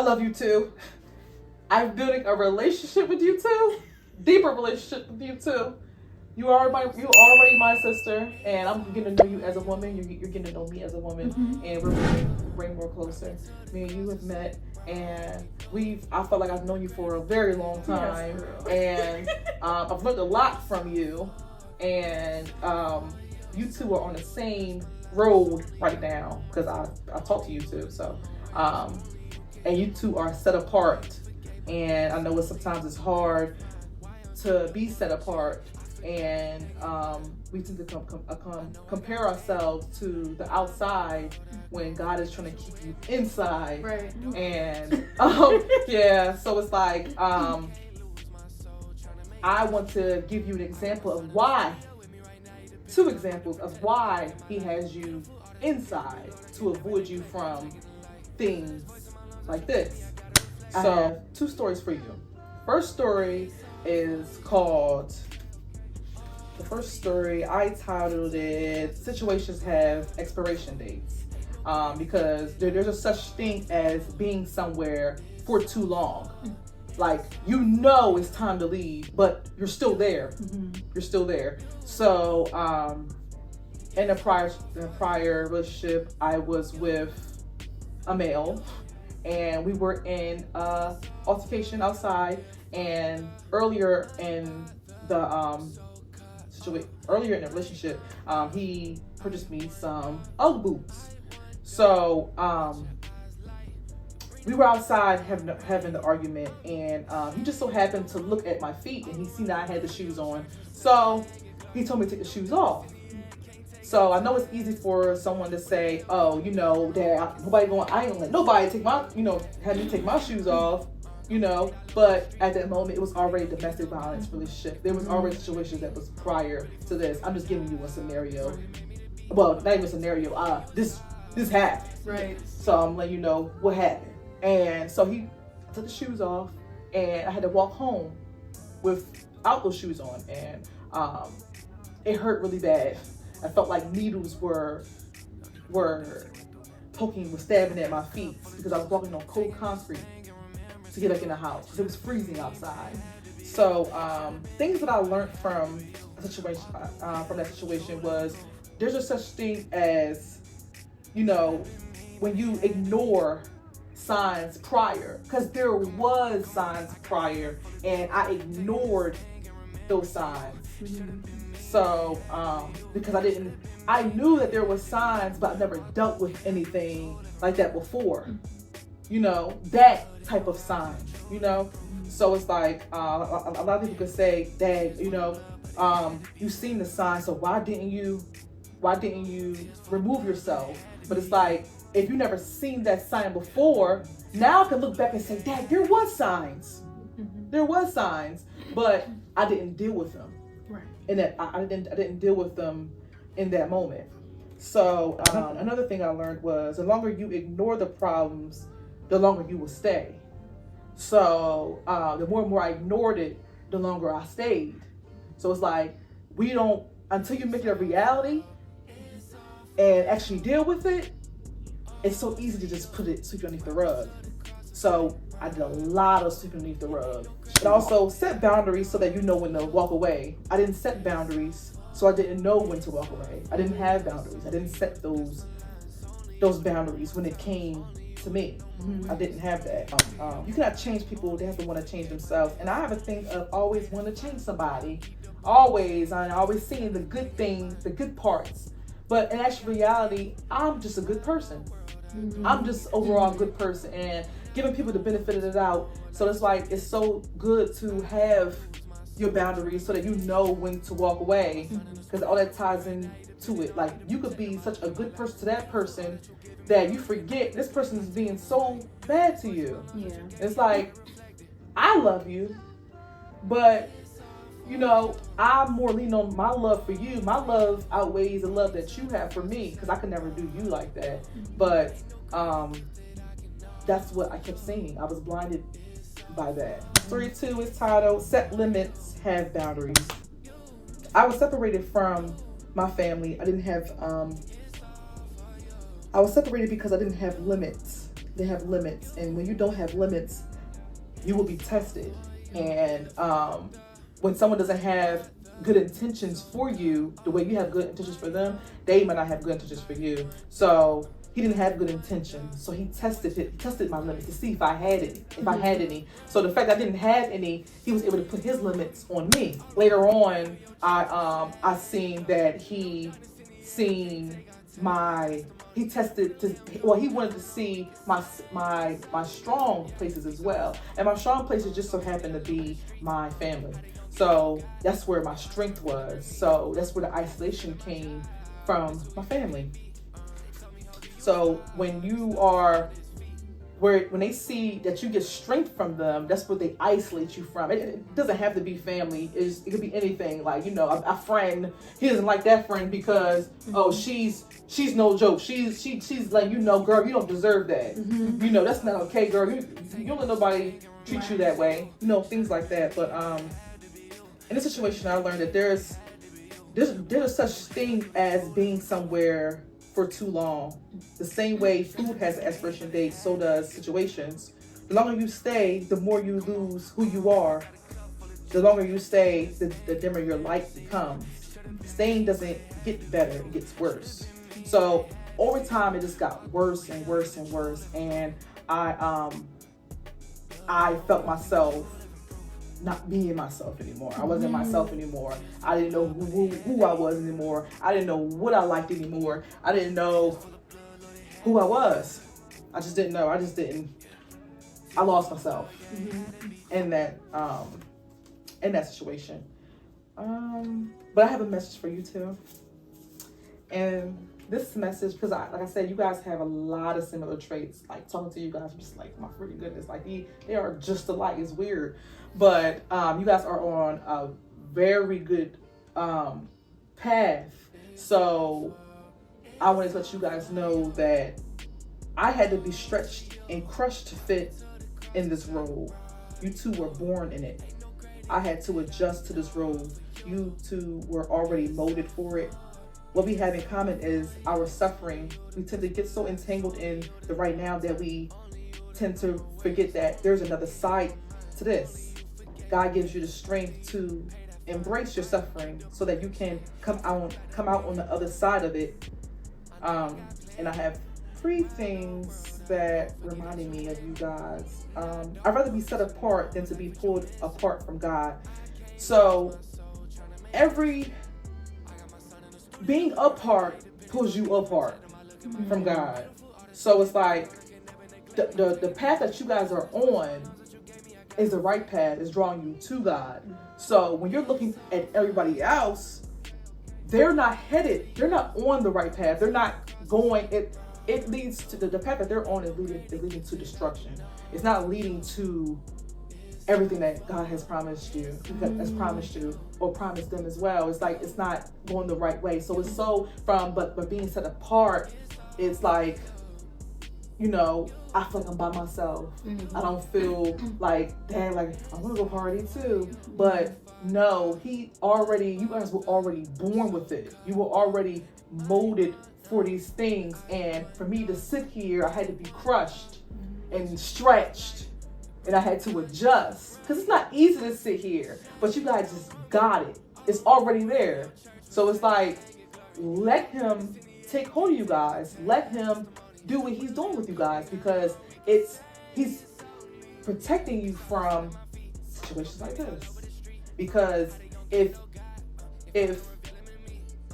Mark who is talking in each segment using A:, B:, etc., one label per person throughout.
A: I love you too. I'm building a relationship with you too. Deeper relationship with you too. You are already my sister, and I'm getting to know you as a woman. You're getting to know me as a woman, and we're bring more closer. Me and you have met, and I felt like I've known you for a very long time, and I've learned a lot from you, and you two are on the same road right now because I talk to you too. So, and you two are set apart, and I know sometimes it's hard to be set apart. And we tend to compare ourselves to the outside when God is trying to keep you inside.
B: Right.
A: And yeah, so it's like I want to give you an example of why. 2 examples of why He has you inside to avoid you from things like this. I have 2 stories for you. First story is called. The first story, I titled it, Situations Have Expiration Dates. Because there's a such thing as being somewhere for too long. Like, you know it's time to leave, but you're still there. You're still there. So, in the prior relationship, I was with a male, and we were in altercation outside, and earlier in the relationship, he purchased me some Ugg boots. So we were outside having the argument, and he just so happened to look at my feet, and he seen that I had the shoes on. So he told me to take the shoes off. So I know it's easy for someone to say, "Oh, Dad, I ain't gonna let nobody take my, have me take my shoes off." But at that moment, it was already a domestic violence relationship. There was already situations that was prior to this. I'm just giving you a scenario. Well, not even a scenario. This happened.
B: Right.
A: So I'm letting you know what happened. And so he took the shoes off, and I had to walk home without those shoes on, and it hurt really bad. I felt like needles were stabbing at my feet because I was walking on cold concrete to get back in the house because it was freezing outside. So things that I learned from that situation was there's a such thing as, when you ignore signs prior, because there was signs prior and I ignored those signs. So because I knew that there was signs, but I never dealt with anything like that before. That type of sign, So it's like, a lot of people could say, Dad, you've seen the sign, so why didn't you remove yourself? But it's like, if you never seen that sign before, now I can look back and say, Dad, there was signs. There was signs, but I didn't deal with them. Right. And that I didn't deal with them in that moment. So another thing I learned was the longer you ignore the problems, the longer you will stay. So the more and more I ignored it, the longer I stayed. So it's like, until you make it a reality and actually deal with it, it's so easy to just sweep underneath the rug. So I did a lot of sweeping underneath the rug. And also set boundaries so that you know when to walk away. I didn't set boundaries, so I didn't know when to walk away. I didn't have boundaries. I didn't set those boundaries when it came to me. I didn't have that. You cannot change people. They have to want to change themselves. And I have a thing of always wanting to change somebody. Always. I'm always seeing the good things, the good parts. But in actual reality, I'm just a good person. I'm just overall a good person, and giving people the benefit of the doubt. So it's like, it's so good to have your boundaries so that you know when to walk away, because all that ties into it. Like, you could be such a good person to that person that you forget this person is being so bad to you. Yeah. It's like, I love you, but I'm more leaning on my love for you. My love outweighs the love that you have for me, because I could never do you like that. But that's what I kept saying. I was blinded by that. Story 2 is titled, Set Limits, Have Boundaries. I was separated from my family. I was separated because I didn't have limits. they have limits, and when you don't have limits, you will be tested. And when someone doesn't have good intentions for you, the way you have good intentions for them, they might not have good intentions for you. So he didn't have good intentions, so he tested my limits to see if I had any. So the fact that I didn't have any, he was able to put his limits on me. Later on, I seen that he wanted to see my strong places as well. And my strong places just so happened to be my family. So that's where my strength was. So that's where the isolation came from, my family. So when they see that you get strength from them, that's what they isolate you from. It doesn't have to be family. It could be anything. Like, a friend, he doesn't like that friend because, she's no joke. She's like, girl, you don't deserve that. That's not okay, girl. You don't let nobody treat you that way. Things like that. But in this situation, I learned that there's a such thing as being somewhere for too long. The same way food has an expiration date, so does situations. The longer you stay, the more you lose who you are. The longer you stay, the dimmer your light becomes. Staying doesn't get better, it gets worse. So over time, it just got worse and worse and worse. And I felt myself not being myself anymore. I wasn't myself anymore. I didn't know who I was anymore. I didn't know what I liked anymore. I didn't know who I was. I just didn't know. I lost myself in that situation. But I have a message for you too. And this message, because like I said, you guys have a lot of similar traits. Like talking to you guys, I'm just like, my freaking goodness, like they are just alike. It's weird. But you guys are on a very good path. So I wanted to let you guys know that I had to be stretched and crushed to fit in this role. You two were born in it. I had to adjust to this role. You two were already molded for it. What we have in common is our suffering. We tend to get so entangled in the right now that we tend to forget that there's another side to this. God gives you the strength to embrace your suffering so that you can come out on the other side of it. And I have 3 things that reminded me of you guys. I'd rather be set apart than to be pulled apart from God. So being apart pulls you apart from God. So it's like the path that you guys are on is the right path, is drawing you to God. So when you're looking at everybody else, they're not on the right path. They're not going, it leads to the path that they're on is leading to destruction. It's not leading to everything that God has promised you, or promised them as well. It's like, it's not going the right way. So it's but being set apart, it's like, I feel like I'm by myself. I don't feel like, dang, like I want to go party too. But no, you guys were already born with it. You were already molded for these things. And for me to sit here, I had to be crushed and stretched. And I had to adjust. Because it's not easy to sit here. But you guys just got it. It's already there. So it's like, let him take hold of you guys. Let him do what he's doing with you guys, because he's protecting you from situations like this. Because if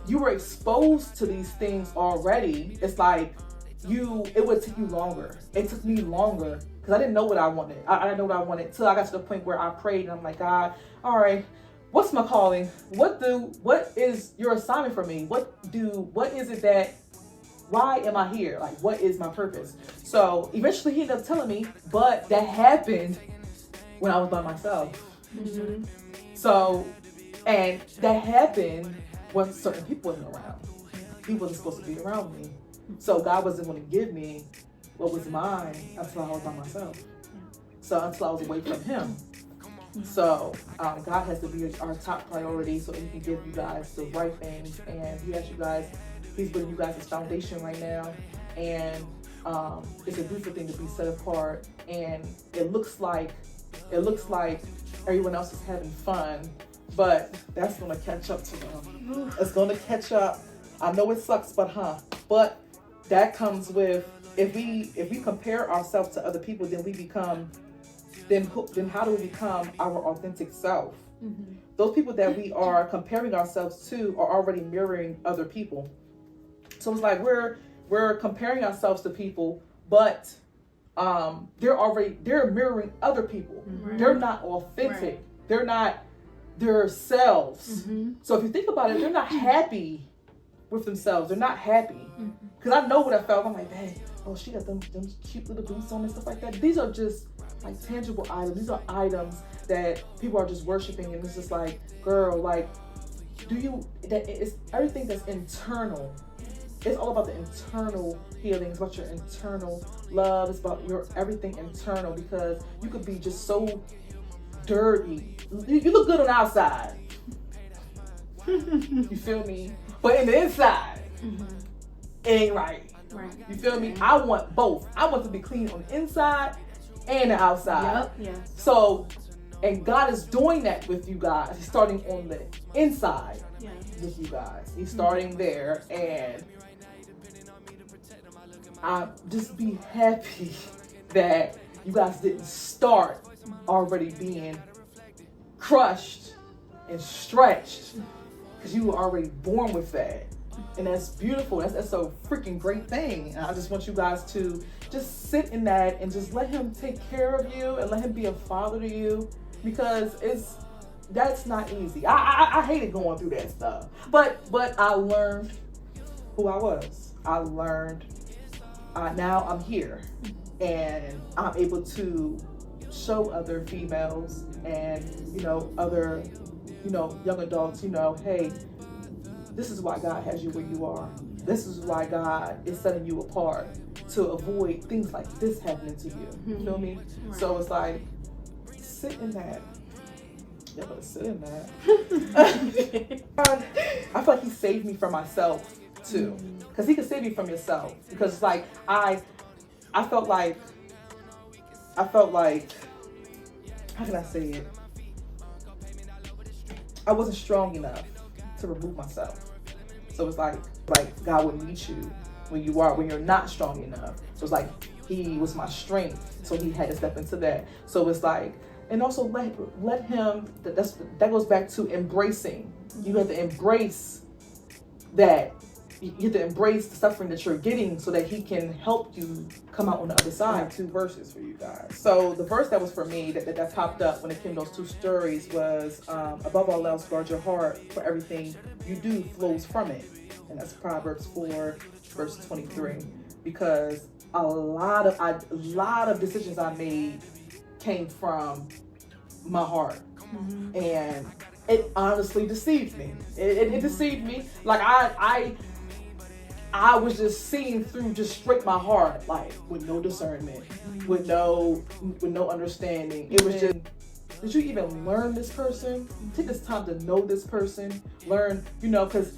A: you were exposed to these things already, it's like it would take you longer. It took me longer because I didn't know what I wanted. I didn't know what I wanted till I got to the point where I prayed and I'm like, God, all right, what's my calling? What is your assignment for me? What is it that, why am I here? Like, what is my purpose? So eventually he ended up telling me, but that happened when I was by myself. So, and that happened when certain people wasn't around. He wasn't supposed to be around me. So God wasn't going to give me what was mine until I was by myself. So until I was away from him. So God has to be our top priority so he can give you guys the right things. And he's putting you guys as foundation right now. And it's a beautiful thing to be set apart, and it looks like everyone else is having fun, but that's gonna catch up to them. It's gonna catch up. I know it sucks, but that comes with, if we compare ourselves to other people, then how do we become our authentic self? Mm-hmm. Those people that we are comparing ourselves to are already mirroring other people. So it's like we're comparing ourselves to people, but they're mirroring other people. Mm-hmm. They're not authentic. Right. They're not their selves. Mm-hmm. So if you think about it, they're not happy with themselves. They're not happy. Because I know what I felt. I'm like, dang, she got them cute little boots on and stuff like that. These are just like tangible items. These are items that people are just worshiping, and it's just like, girl, like, it's everything that's internal. It's all about the internal healing. It's about your internal love. It's about your everything internal, because you could be just so dirty. You look good on the outside. You feel me? But in the inside, it ain't right. Right. You feel me? I want both. I want to be clean on the inside and the outside. Yep. Yeah. So, and God is doing that with you guys. He's starting on the inside with you guys. He's starting there, and I just be happy that you guys didn't start already being crushed and stretched, because you were already born with that. And that's beautiful. That's a freaking great thing. And I just want you guys to just sit in that and just let him take care of you and let him be a father to you, because that's not easy. I hated going through that stuff. But I learned who I was. I learned now I'm here, and I'm able to show other females and other young adults, hey, this is why God has you where you are. This is why God is setting you apart, to avoid things like this happening to you. You feel me? Right. So it's like, sit in that. Yeah, but sit in that. I feel like he saved me from myself too, because he could save you from yourself. Because it's like I felt like, how can I say it? I wasn't strong enough to remove myself. So it's like God would meet you when you're not strong enough. So it's like he was my strength, so he had to step into that. So it's like, and also let him. That goes back to embracing. You have to embrace that. You have to embrace the suffering that you're getting, so that he can help you come out on the other side. I have 2 verses for you guys. So the verse that was for me that popped up when it came to those 2 stories was, above all else, guard your heart, for everything you do flows from it. And that's Proverbs 4, verse 23. Because a lot of decisions I made came from my heart. Mm-hmm. And it honestly deceived me. It deceived me. Like I was just seeing through just straight my heart, like with no discernment, with no understanding. It was just, did you even learn this person? Take this time to know this person. Learn, because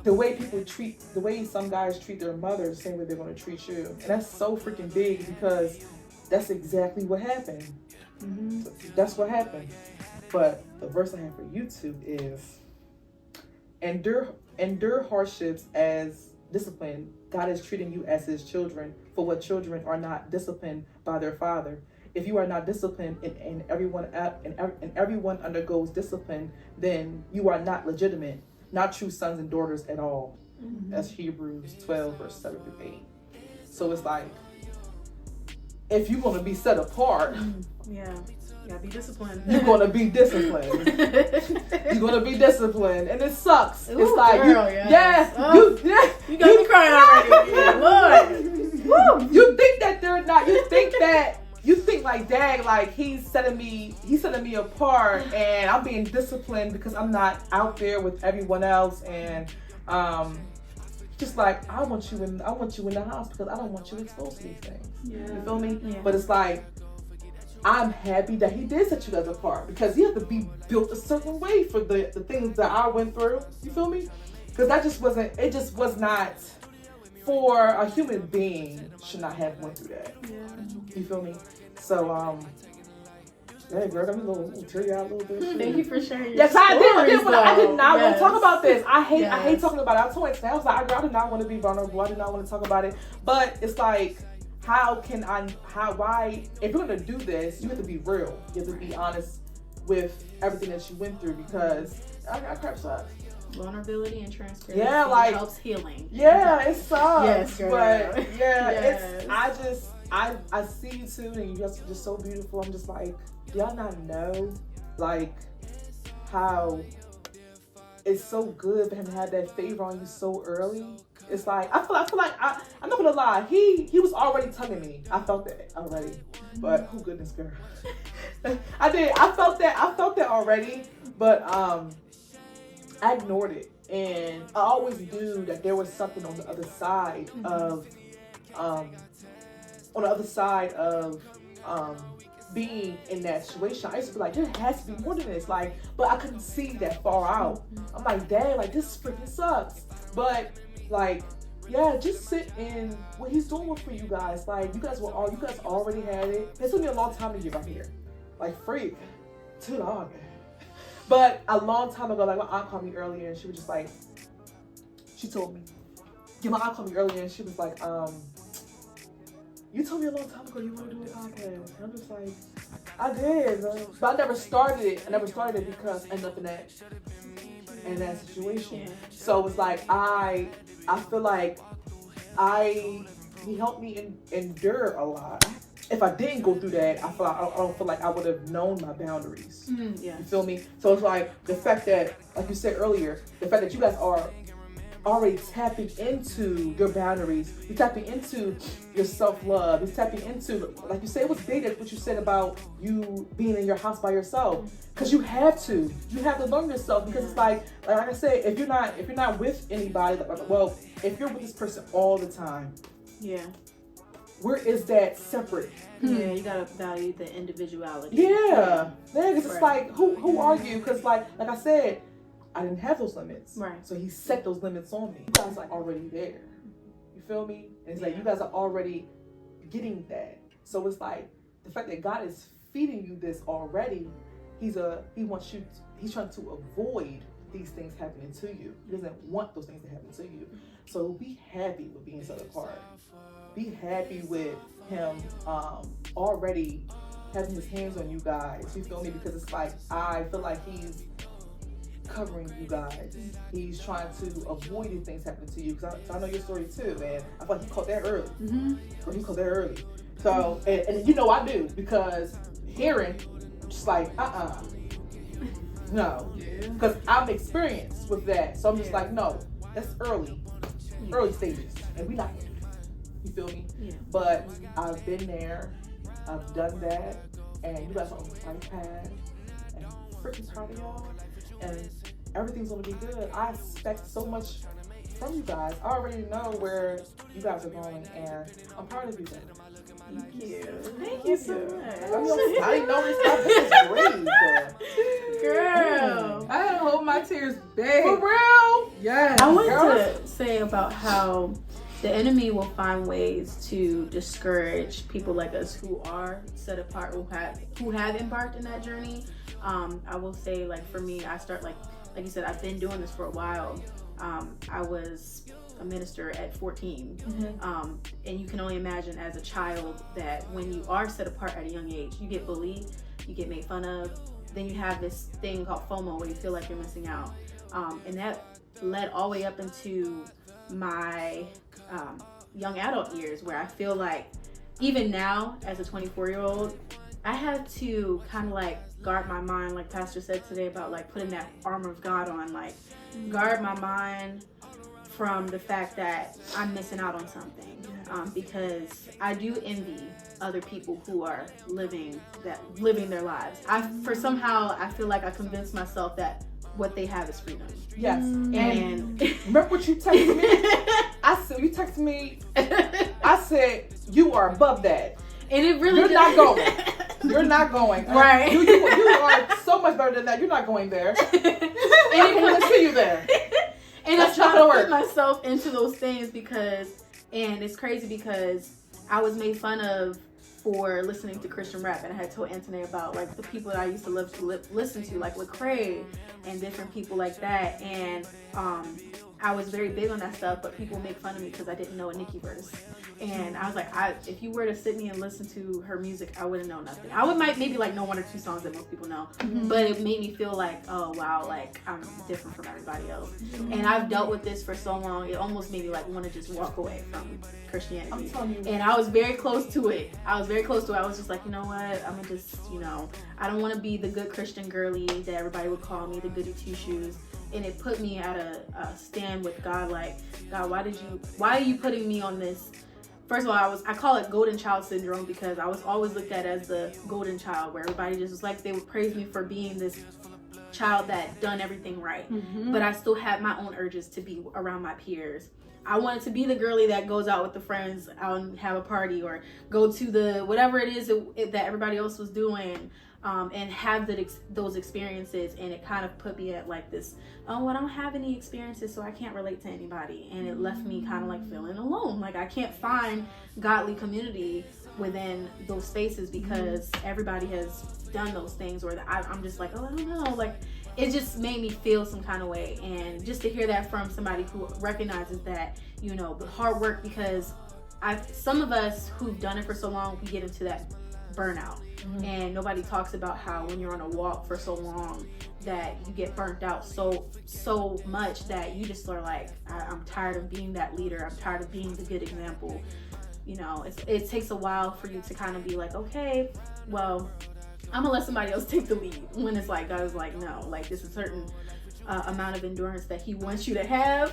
A: the way some guys treat their mother, the same way they're going to treat you. And that's so freaking big, because that's exactly what happened. Mm-hmm. So that's what happened. But the verse I have for you two is, endure hardships as discipline. God is treating you as his children, for what children are not disciplined by their father. If you are not disciplined and everyone undergoes discipline, then you are not legitimate, not true sons and daughters at all. Mm-hmm. That's Hebrews 12, verse 7 through 8. So it's like, if you're going to be set apart,
B: you gotta be disciplined.
A: You're gonna be disciplined. You're gonna be disciplined, and it sucks.
B: Ooh,
A: it's like,
B: girl, you got me crying already. Yeah, Lord.
A: You think that they're not. You think like, dang, like he's setting me apart, and I'm being disciplined because I'm not out there with everyone else, and just like I want you in the house because I don't want you exposed to these things. Yeah. You feel me? Yeah. But it's like, I'm happy that he did set you guys apart, because you have to be built a certain way for the things that I went through. You feel me? Because it just was not for a human being should not have went through that.
B: Yeah.
A: You feel me? So, hey, girl, got me a little teary out a little bit.
B: Thank you for sharing your
A: Yes, I did not want to talk about this. I hate talking about it. I told my I was like, I did not want to be vulnerable. I did not want to talk about it. But it's like, why, if you're going to do this, you have to be real. You have to be honest with everything that you went through, because I got crap sucks.
B: Vulnerability and transparency helps healing.
A: Yeah, it sucks.
B: Yes, girl.
A: But yeah,
B: Yes.
A: I see you too, and you're just so beautiful. I'm just like, do y'all not know, like, how it's so good for him to have that favor on you so early? It's like, I feel like I'm not gonna lie, he was already tugging me. I felt that already. But oh goodness, girl. I felt that already, but I ignored it. And I always knew that there was something on the other side of being in that situation. I used to be like, there has to be more than this. Like, but I couldn't see that far out. I'm like, dang, like this freaking sucks. But like, yeah, just sit in what he's doing for you guys. Like, you guys already had it. It took me a long time to get right here. Like, freak. Too long. But a long time ago, like, my aunt called me earlier, and she was just like, she told me. Yeah, my aunt called me earlier, and she was like, you told me a long time ago you want to do a podcast. And I'm just like, I did, but I never started it. Because I ended up in that situation. Yeah. So it's like I feel like he helped me endure a lot. If I didn't go through that, I don't feel like I would have known my boundaries.
B: Yeah.
A: You feel me? So it's like the fact that, like you said earlier, the fact that you guys are already tapping into your boundaries, you're tapping into your self-love, you're tapping into, like you said, it was big what you said about you being in your house by yourself, because you have to learn yourself, because it's like I said, if you're not with anybody, well, if you're with this person all the time, where is that separate?
B: Yeah, you gotta value the individuality.
A: Yeah, because it's like, who are you? Because like I said, I didn't have those limits.
B: Right.
A: So he set those limits on me. You guys are already there. You feel me? And it's like, you guys are already getting that. So it's like, the fact that God is feeding you this already, he's trying to avoid these things happening to you. He doesn't want those things to happen to you. So be happy with being set apart. Be happy with him already having his hands on you guys. You feel me? Because it's like, I feel like he's covering you guys. He's trying to avoid these things happening to you, because I know your story too, and I feel like he caught that early. Or he caught that early. So, and you know I do, because hearing, just like, no. Because I'm experienced with that. So I'm just like, no, that's early stages. And we not, you feel me?
B: Yeah.
A: But I've been there, I've done that, and you guys are on the right path. And I'm freaking proud of y'all. And everything's gonna be good. I expect so much from you guys. I already know where you guys are going, and I'm proud of you guys.
B: Thank you. Thank you so much.
A: I didn't know this stuff. This is great.
B: Girl.
C: I had to hold my tears back.
A: For real?
C: Yes.
B: I wanted to say about how the enemy will find ways to discourage people like us who are set apart, who have embarked in that journey. I will say, like, for me, I start like you said, I've been doing this for a while. I was a minister at 14. And you can only imagine as a child that when you are set apart at a young age, you get bullied, you get made fun of, then you have this thing called FOMO where you feel like you're missing out. And that led all the way up into my young adult years, where I feel like even now as a 24-year-old, I have to kind of like guard my mind, like Pastor said today, about like putting that armor of God on, like guard my mind from the fact that I'm missing out on something, because I do envy other people who are living their lives. I feel like I convinced myself that what they have is freedom.
A: Yes.
B: And
A: remember what you texted me? You texted me. I said, you are above that.
B: And it really
A: You're not going. You're not going.
B: Right.
A: You are so much better than that. You're not going there. And I can see you there.
B: And I'm trying to put myself into those things because And it's crazy because I was made fun of for listening to Christian rap, and I had told Anthony about like the people that I used to listen to, like Lecrae and different people like that. And I was very big on that stuff, but people make fun of me because I didn't know a Nicki verse. And I was like, if you were to sit me and listen to her music, I wouldn't know nothing. I would maybe like know one or two songs that most people know, but it made me feel like, oh wow, like I'm different from everybody else. And I've dealt with this for so long, it almost made me like want to just walk away from Christianity.
A: I'm telling you.
B: And I was very close to it. I was just like, you know what? I'm gonna just, I don't want to be the good Christian girly that everybody would call me, the goody two shoes. And it put me at a stand with God. Like, God, why are you putting me on this? First of all, I call it golden child syndrome because I was always looked at as the golden child, where everybody just was like, they would praise me for being this child that done everything right. But I still had my own urges to be around my peers. I wanted to be the girly that goes out with the friends out and have a party, or go to the whatever it is that everybody else was doing, and have those experiences. And it kind of put me at like this, oh, I don't have any experiences, so I can't relate to anybody. And it left me kind of like feeling alone. Like I can't find godly community within those spaces because everybody has done those things, or I'm just like, oh, I don't know. Like it just made me feel some kind of way. And just to hear that from somebody who recognizes that, the hard work, because some of us who've done it for so long, we get into that burnout. And nobody talks about how when you're on a walk for so long that you get burnt out so much that you just are like, I'm tired of being that leader. I'm tired of being the good example. It takes a while for you to kind of be like, okay, well, I'm gonna let somebody else take the lead, when it's like God is like, no, like this is a certain amount of endurance that he wants you to have.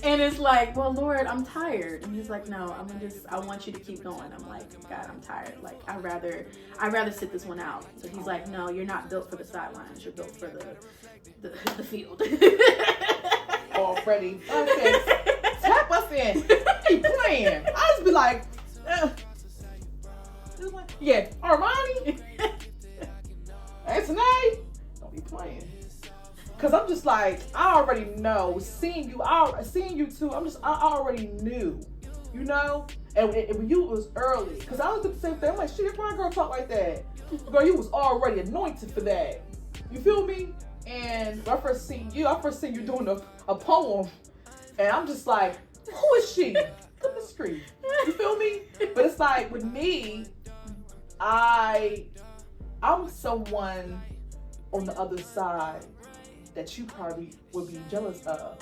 B: And it's like, well, Lord, I'm tired. And he's like, no, I want you to keep going. I'm like, God, I'm tired. Like I'd rather sit this one out. So he's like, no, you're not built for the sidelines. You're built for the field.
A: Already. Okay. Tap us in. Keep playing. I just be like, yeah, Armani. Anthony, don't be playing. Cause I'm just like, I already know. Seeing you too. I already knew, And when you was early, cause I was at the same thing. I'm like, shit, my girl talk like that. Girl, you was already anointed for that. You feel me? And when I first seen you doing a poem, and I'm just like, who is she? Look the street. You feel me? But it's like with me, I'm someone on the other side that you probably would be jealous of.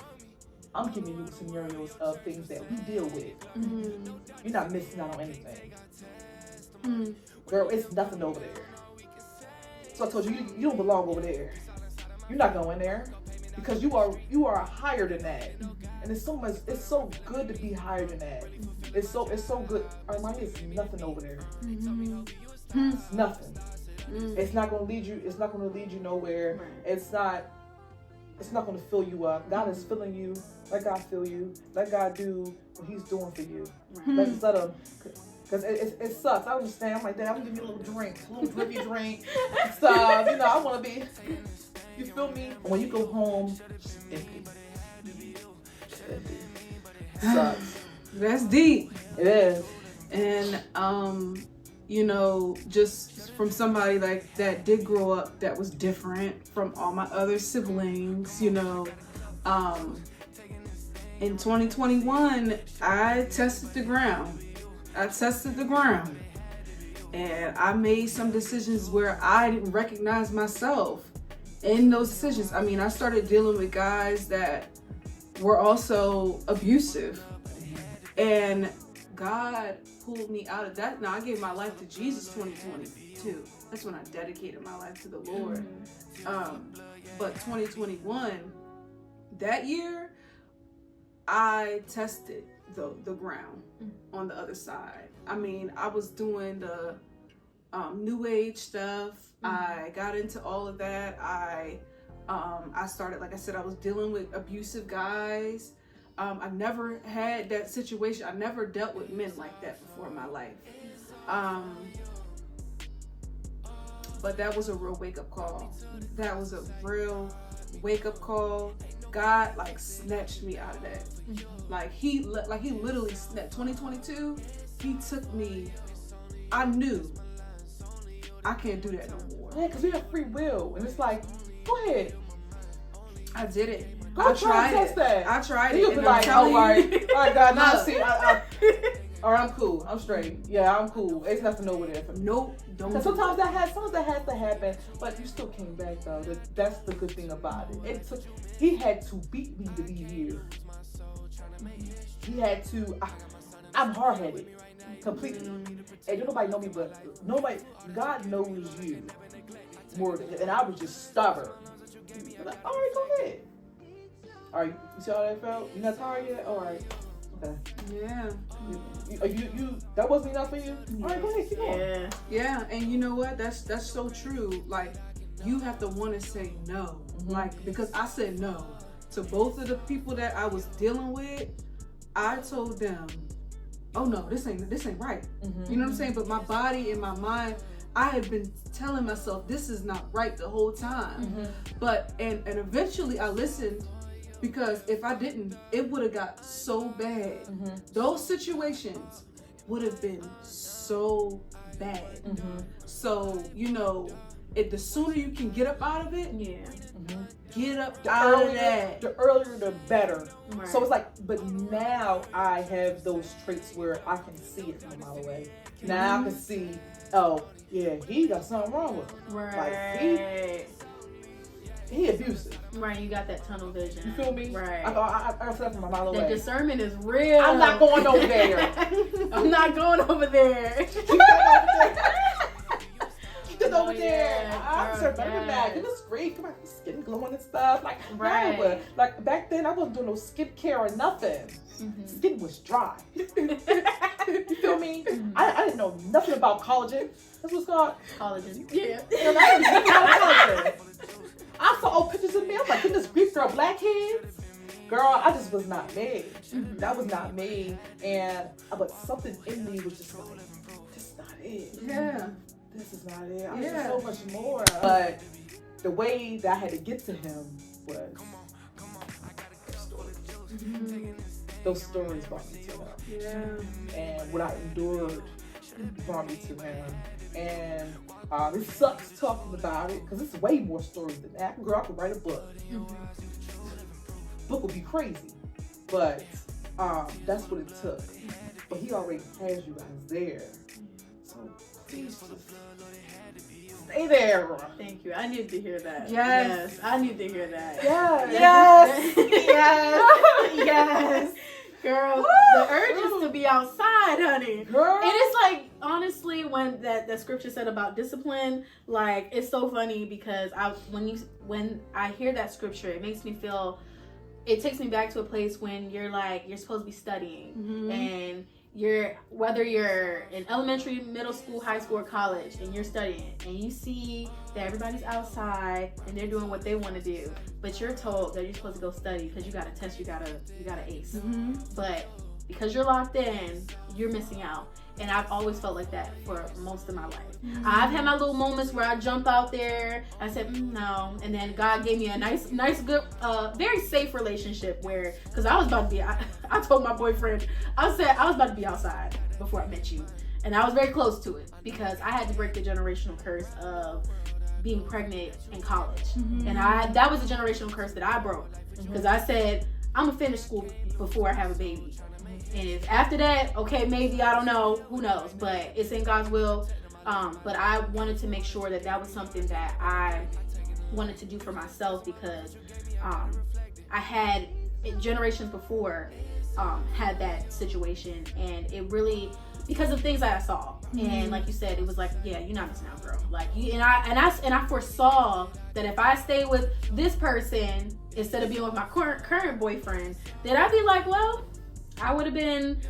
A: I'm giving you scenarios of things that we deal with. You're not missing out on anything. Girl, it's nothing over there. So I told you, you don't belong over there. You're not going there because you are higher than that. And it's so good to be higher than that. It's so good. Armani is nothing over there. It's nothing. It's not gonna lead you nowhere. Right. It's not going to fill you up. God is filling you. Let God fill you. Let God do what he's doing for you. Right. Let him. Because it sucks. I understand. I'm like, Dad, I'm going to give you a little drink. A little drippy drink. So, I want to be, you feel me? When you go home, just empty. Just empty. Sucks.
C: That's deep.
A: It is.
C: And, just from somebody like that did grow up that was different from all my other siblings, in 2021, I tested the ground. And I made some decisions where I didn't recognize myself in those decisions. I mean, I started dealing with guys that were also abusive. And God pulled me out of that. Now, I gave my life to Jesus 2022. That's when I dedicated my life to the Lord. But 2021, that year, I tested the ground on the other side. I mean, I was doing the new age stuff. I got into all of that. I started, like I said, I was dealing with abusive guys. I've never had that situation. I never dealt with men like that before in my life. But that was a real wake-up call. That was a real wake-up call. God like snatched me out of that. Like he literally snatched 2022. He took me. I knew I can't do that no more.
A: Yeah, because we have free will, and it's like, go ahead.
C: I did it.
A: Go try and test that.
C: I tried it.
A: You'll be like, all right, God, now see, all right, I'm cool. I'm straight. Yeah, I'm cool. It's nothing over there for me.
C: Nope. Don't.
A: Because sometimes that has to happen, but you still came back though. That's the good thing about it. He had to beat me to be here. He had to. I'm hard-headed, completely, and nobody know me, but nobody. God knows you more than, and I was just stubborn. I'm like, all right, go ahead. All right, you see how that felt? You not tired yet? All right. Okay.
C: Yeah.
A: You that wasn't enough for you? All right, go ahead, keep going.
C: Yeah, and you know what? That's so true. Like, you have to want to say no. Like, because I said no to both of the people that I was dealing with. I told them, oh no, this ain't right. You know what I'm saying? But my body and my mind, I had been telling myself this is not right the whole time. But and eventually I listened. Because if I didn't, it would have got so bad. Those situations would have been so bad. So, you know, the sooner you can get up out of it, get up out of that.
A: The earlier, the better.
B: Right.
A: So it's like, but now I have those traits where I can see it from a mile away. Now I can see, oh, yeah, he got something wrong with him.
B: Right.
A: Like, he abusive.
B: Right, you got that tunnel vision.
A: You feel me?
B: Right.
A: I see that from a mile away.
B: The discernment is real.
A: I'm not going over there.
B: I'm not going over there.
A: Keep over there.
B: Yeah,
A: I'm
B: girl,
A: better than that. It was great. Come on, skin glowing and stuff. Like,
B: right.
A: No, like back then, I wasn't doing no skincare or nothing. Skin was dry. You feel me? I didn't know nothing about collagen. That's what's called
B: Collagen. Yeah.
A: And I didn't know nothing about collagen. I saw old pictures of me. I'm like, goodness grief, girl, blackheads. Girl, I just was not made. That was not me. But something in me was just like, this is not it.
C: Yeah.
A: This is not it. I need so much more. But the way that I had to get to him was those stories brought me to him.
C: Yeah.
A: And what I endured brought me to him. And it sucks talking about it because it's way more stories than that. Girl, I could write a book. Book would be crazy. But that's what it took. But he already has you guys there. So please just stay there.
B: Thank you. I need to hear that.
C: Yes.
B: I need to hear that.
A: Yes.
B: Yes. Girl,
A: Woo!
B: the urge is to be outside, honey.
A: Girl.
B: And it's like, honestly, when that scripture said about discipline, like, it's so funny because when I hear that scripture, it makes me feel, it takes me back to a place when you're supposed to be studying and whether you're in elementary, middle school, high school, or college, and you're studying, and you see that everybody's outside and they're doing what they want to do, but you're told that you're supposed to go study because you got a test, you got to ace. But because you're locked in, you're missing out. And I've always felt like that for most of my life. I've had my little moments where I jump out there. I said, no. And then God gave me a nice, good, very safe relationship where, because I was about to be, I told my boyfriend, I said I was about to be outside before I met you. And I was very close to it because I had to break the generational curse of being pregnant in college. And that was a generational curse that I broke. Because I said, I'm going to finish school before I have a baby. And if after that, okay, maybe, I don't know, who knows, but it's in God's will. But I wanted to make sure that was something that I wanted to do for myself because I had generations before had that situation, and it really, because of things that I saw, and like you said, it was like, yeah, you're not missing out, girl. Like I foresaw that if I stay with this person instead of being with my current boyfriend, then I'd be like, well, I would have been,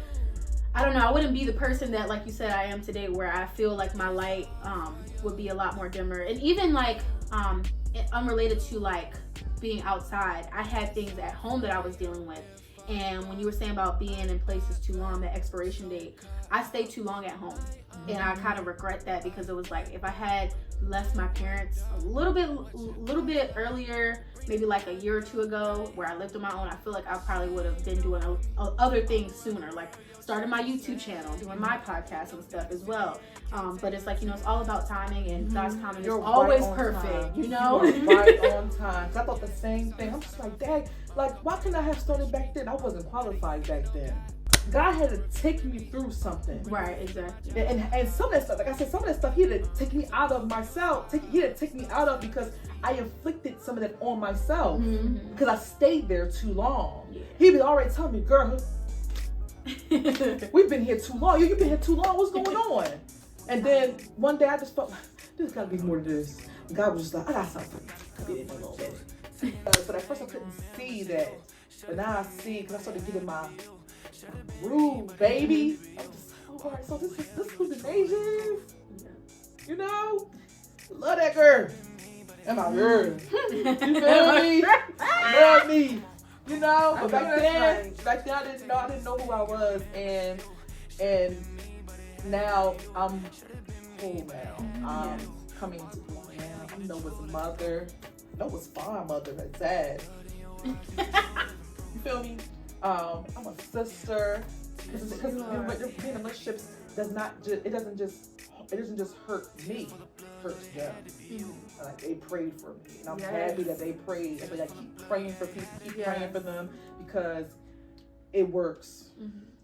B: I don't know, I wouldn't be the person that, like you said, I am today, where I feel like my light would be a lot more dimmer. And even like unrelated to like being outside, I had things at home that I was dealing with. And when you were saying about being in places too long, that expiration date, I stayed too long at home. And I kind of regret that because it was like if I had left my parents a little bit earlier, maybe like a year or two ago, where I lived on my own, I feel like I probably would have been doing other things sooner, like starting my YouTube channel, doing my podcast and stuff as well. But it's like, it's all about timing, and God's timing is always perfect,
A: You are right on time. 'Cause I thought the same thing. I'm just like, Dad, like, why couldn't I have started back then? I wasn't qualified back then. God had to take me through something.
B: Right, exactly.
A: And some of that stuff, like I said, some of that stuff he had to take me out of myself. He had to take me out of because I inflicted some of that on myself because I stayed there too long. Yeah. He was already telling me, girl, we've been here too long. You've been here too long. What's going on? And then one day I just felt like, there's got to be more to this. And God was just like, I got something. I did it in a little bit. But at first I couldn't see that. But now I see because I started getting my groove, baby. I'm just like, all right, so this is who the nation is. You know? Love that girl. And my girl. You feel me? Love me. You know? But back then I didn't know who I was, and now I'm whole now. I'm coming to grow now. I know what's mother. I know what's fine mother and dad. You feel me? I'm a sister. Because being in relationships it doesn't just hurt me, it hurts them. Like they prayed for me, and I'm happy that they prayed. And I keep praying for people, praying for them because it works.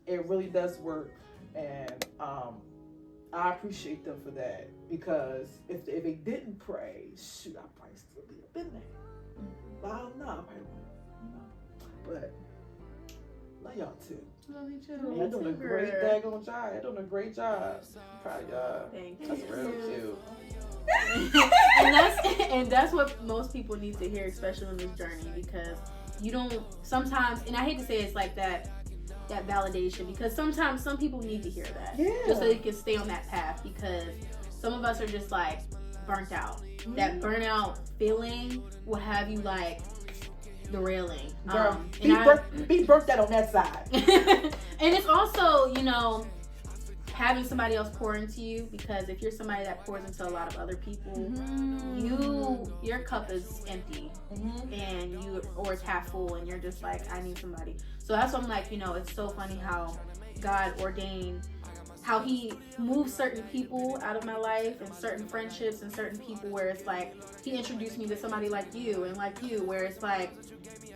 A: It really does work, and I appreciate them for that because if they didn't pray, shoot, I probably still be up in there. But I don't know, I probably wouldn't, But love y'all too.
B: Love each
A: other. You're doing a great daggone job. You're doing a great job. I'm proud of y'all.
B: Thank you.
A: That's real cute.
B: and that's what most people need to hear, especially on this journey, because you don't sometimes, and I hate to say it's like that validation, because sometimes some people need to hear that just so they can stay on that path, because some of us are just like burnt out. That burnout feeling will have you like derailing.
A: Girl, be burnt out on that side.
B: And it's also, having somebody else pour into you, because if you're somebody that pours into a lot of other people, your cup is empty, and or it's half full, and you're just like, I need somebody. So that's what I'm like, it's so funny how God ordained, how he moves certain people out of my life, and certain friendships, and certain people where it's like he introduced me to somebody like you and like you, where it's like,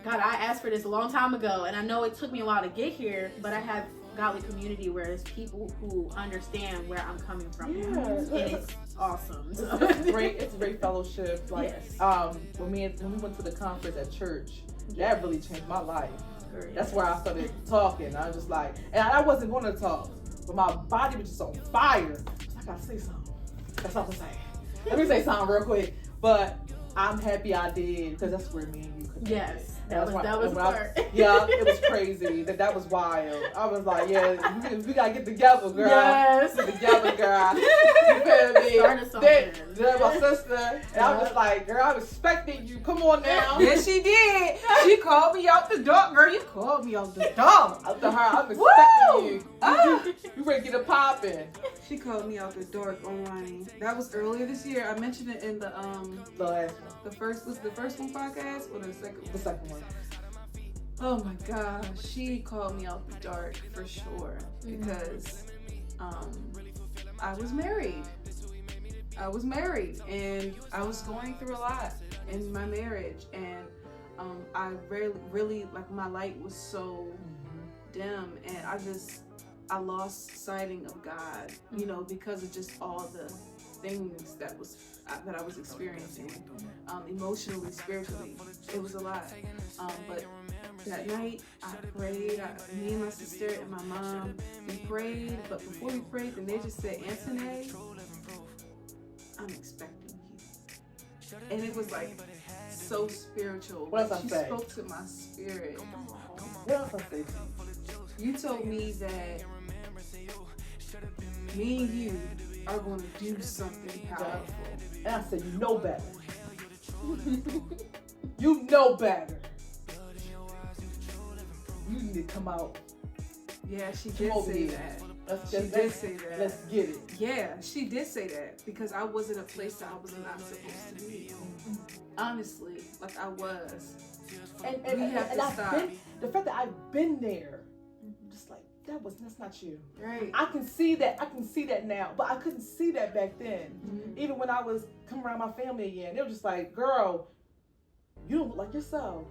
B: God, I asked for this a long time ago, and I know it took me a while to get here, but I have godly community where there's people who understand where I'm coming from, and it's awesome. So.
A: It's great fellowship. Like, when we went to the conference at church, that really changed my life. That's where I started talking. I was just like, and I wasn't going to talk, but my body was just on fire. I was like, I gotta say something. That's all I'm saying. Let me say something real quick. But I'm happy I did, because that's where me and you connected.
B: Yes. That was part.
A: It was crazy. That was wild. I was like, we gotta get together, girl.
B: Yes.
A: Get together, girl. You feel me?
B: Started something.
A: That's my sister. And I was like, girl, I was expecting you. Come on now.
C: Yes, she did. She called me out the door. Girl, you called me out the door.
A: Out to her, I'm expecting you. You ready to get it popping.
C: She called me out the door online. That was earlier this year. I mentioned it in the
A: last one.
C: The first one podcast or the second one?
A: The second one.
C: Oh my gosh, she called me out the dark for sure, because I was married and I was going through a lot in my marriage, and I really like, my light was so dim, and I lost sighting of God, because of just all the things that I was experiencing, emotionally, spiritually. It was a lot. But that night I prayed. Me and my sister and my mom, we prayed. But before we prayed, the major said, Anthony, I'm expecting you. And it was like so spiritual.
A: What else
C: She
A: I say?
C: spoke to my spirit.
A: What else I say to you?
C: You told me that me and you are going to do something powerful.
A: And I said, you know better. You know better. You need to come out
C: Yeah, she
A: Come
C: did
A: over
C: say
A: here.
C: that.
A: Let's
C: She
A: just
C: did say that.
A: Let's get it.
C: Yeah, she did say that because I was in a place that I was not supposed to be. Honestly, like I was.
A: And
C: We have to
A: I've
C: stop.
A: the fact that I've been there, just like that's not you.
C: Right.
A: I can see that. I can see that now, but I couldn't see that back then.
C: Mm-hmm.
A: Even when I was coming around my family again, they were just like, "Girl, you don't look like yourself."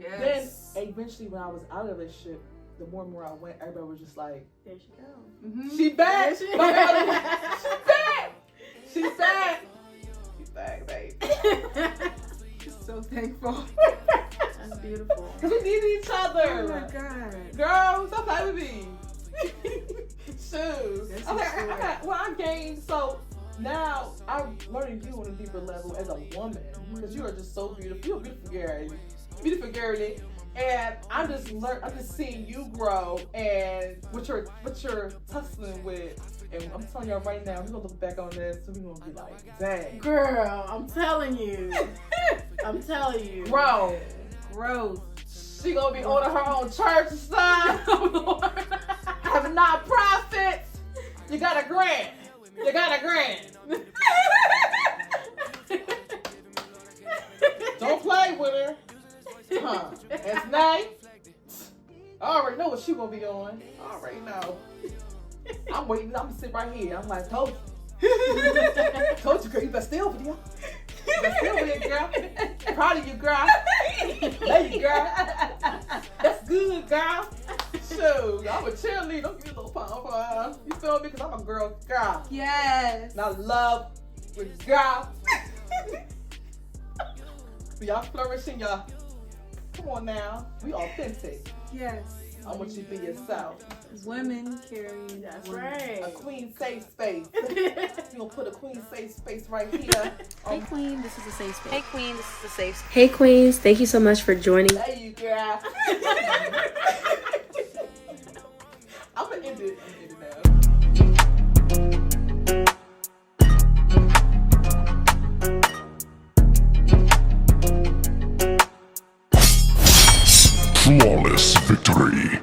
C: Yes.
A: Then eventually, when I was out of the relationship, the more and more I went, everybody was just like,
B: There she go.
C: Mm-hmm.
A: "She back,
B: She-
A: she back, she's back, she's back, babe."
C: So thankful.
B: That's beautiful.
A: Cause we need each other.
C: Oh my god.
A: Girl, stop playing with me. Shoes.
C: That's
A: I gained, so now I'm learning you on a deeper level as a woman. Because you are just so beautiful. You're a beautiful girl. Beautiful girlie. And I'm just seeing you grow and what you're tussling with. And I'm telling y'all right now, we're gonna look back on this and we're gonna be like, dang.
B: Girl, I'm telling you.
A: Grow.
C: Growth.
A: She gonna be owning her own church and stuff. Having non-profits. You got a grant. Don't play with her. Huh. It's nice. I already know what she gonna be on. I already know. I'm waiting. I'm gonna sit right here. I'm like, told you. Told you, girl. You better stay over there. You better stay over there, girl. Proud of you, girl. Love you, girl. That's good, girl. Shoot, I'm a cheerleader. Don't give me a little pound for her. You feel me? Because I'm a girl.
C: Yes.
A: And I love with girl. Y'all flourishing, y'all. Come on now. We authentic.
C: Yes.
A: I want you to be yourself.
C: Women carrying.
B: That's
C: women.
B: right.
A: A queen safe space. You're gonna put a queen safe space right here.
B: Hey Queen, this is a safe space.
D: Hey Queen, this is a safe space.
B: Hey Queens, thank you so much for joining.
A: There you go. I'm gonna end it now.
E: Flawless victory.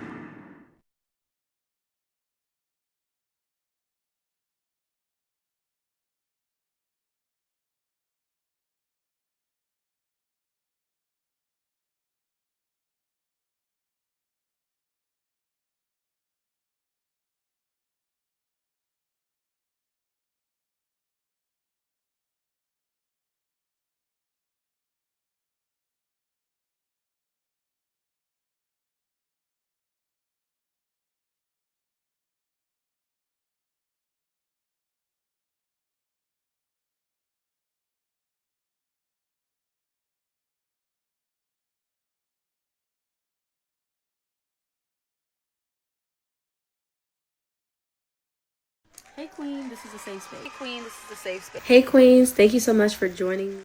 B: Hey Queen, this is a safe space.
D: Hey Queen, this is a safe space.
B: Hey Queens, thank you so much for joining.